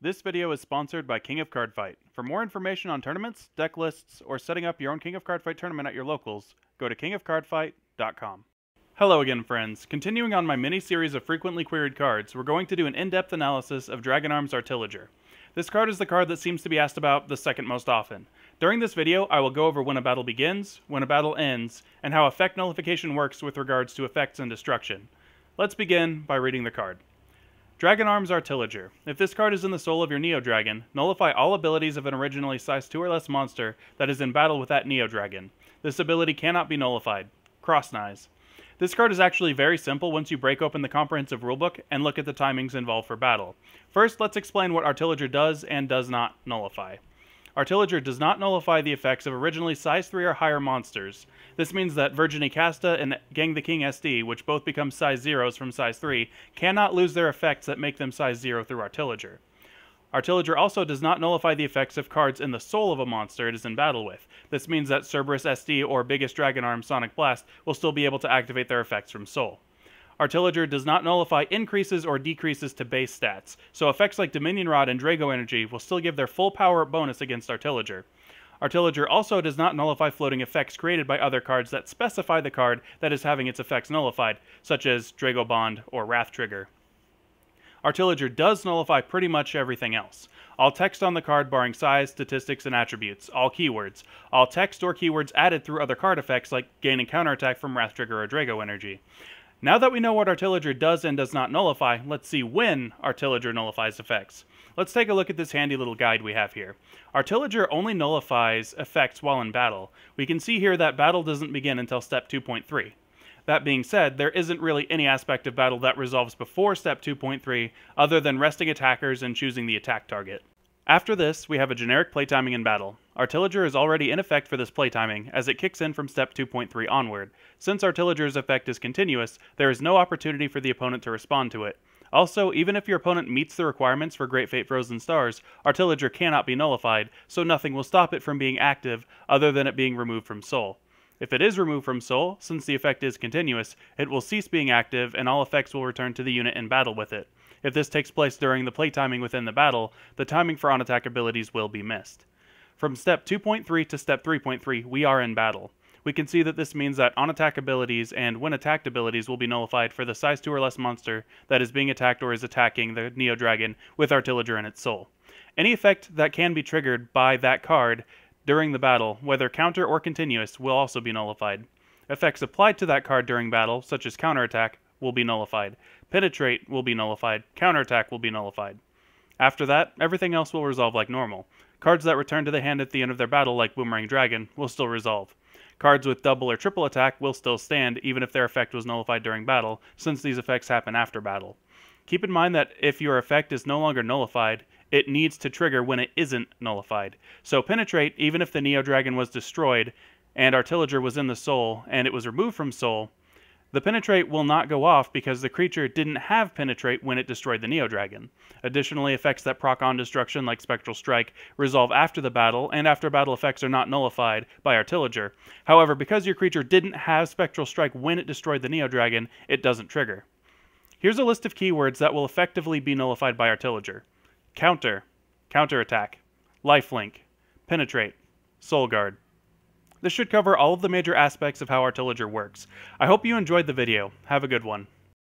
This video is sponsored by King of Cardfight. For more information on tournaments, deck lists, or setting up your own King of Cardfight tournament at your locals, go to kingofcardfight.com. Hello again, friends. Continuing on my mini-series of frequently queried cards, we're going to do an in-depth analysis of Dragonarms Artiliger. This card is the card that seems to be asked about the second most often. During this video, I will go over when a battle begins, when a battle ends, and how effect nullification works with regards to effects and destruction. Let's begin by reading the card. Dragonarms Artiliger. If this card is in the soul of your Neo Dragon, nullify all abilities of an originally size 2 or less monster that is in battle with that Neo Dragon. This ability cannot be nullified. Cross-Knives. This card is actually very simple once you break open the comprehensive rulebook and look at the timings involved for battle. First, let's explain what Artiliger does and does not nullify. Artiliger does not nullify the effects of originally size 3 or higher monsters. This means that Virginie Casta and Gang the King SD, which both become size 0s from size 3, cannot lose their effects that make them size 0 through Artiliger. Artiliger also does not nullify the effects of cards in the soul of a monster it is in battle with. This means that Cerberus SD or Biggest Dragonarm Sonic Blast will still be able to activate their effects from soul. Artiliger does not nullify increases or decreases to base stats, so effects like Dominion Rod and Drago Energy will still give their full power bonus against Artiliger. Artiliger also does not nullify floating effects created by other cards that specify the card that is having its effects nullified, such as Drago Bond or Wrath Trigger. Artiliger does nullify pretty much everything else. All text on the card barring size, statistics, and attributes, all keywords, all text or keywords added through other card effects like gaining counterattack from Wrath Trigger or Drago Energy. Now that we know what Artiliger does and does not nullify, let's see when Artiliger nullifies effects. Let's take a look at this handy little guide we have here. Artiliger only nullifies effects while in battle. We can see here that battle doesn't begin until step 2.3. That being said, there isn't really any aspect of battle that resolves before step 2.3 other than resting attackers and choosing the attack target. After this, we have a generic playtiming in battle. Artiliger is already in effect for this playtiming, as it kicks in from step 2.3 onward. Since Artiliger's effect is continuous, there is no opportunity for the opponent to respond to it. Also, even if your opponent meets the requirements for Great Fate Frozen Stars, Artiliger cannot be nullified, so nothing will stop it from being active other than it being removed from Soul. If it is removed from Soul, since the effect is continuous, it will cease being active and all effects will return to the unit in battle with it. If this takes place during the playtiming within the battle, the timing for on-attack abilities will be missed. From step 2.3 to step 3.3, we are in battle. We can see that this means that on-attack abilities and when attacked abilities will be nullified for the size 2 or less monster that is being attacked or is attacking the Neo Dragon with Artiliger in its soul. Any effect that can be triggered by that card during the battle, whether counter or continuous, will also be nullified. Effects applied to that card during battle, such as counterattack, will be nullified. Penetrate will be nullified. Counterattack will be nullified. After that, everything else will resolve like normal. Cards that return to the hand at the end of their battle, like Boomerang Dragon, will still resolve. Cards with double or triple attack will still stand, even if their effect was nullified during battle, since these effects happen after battle. Keep in mind that if your effect is no longer nullified, it needs to trigger when it isn't nullified. So Penetrate, even if the Neo Dragon was destroyed, and Artiliger was in the soul, and it was removed from soul, the Penetrate will not go off because the creature didn't have Penetrate when it destroyed the Neo Dragon. Additionally, effects that proc on destruction like Spectral Strike resolve after the battle, and after battle effects are not nullified by Artiliger. However, because your creature didn't have Spectral Strike when it destroyed the Neo Dragon, it doesn't trigger. Here's a list of keywords that will effectively be nullified by Artiliger. Counter, Counterattack, Lifelink, Penetrate, Soul Guard. This should cover all of the major aspects of how Artiliger works. I hope you enjoyed the video. Have a good one.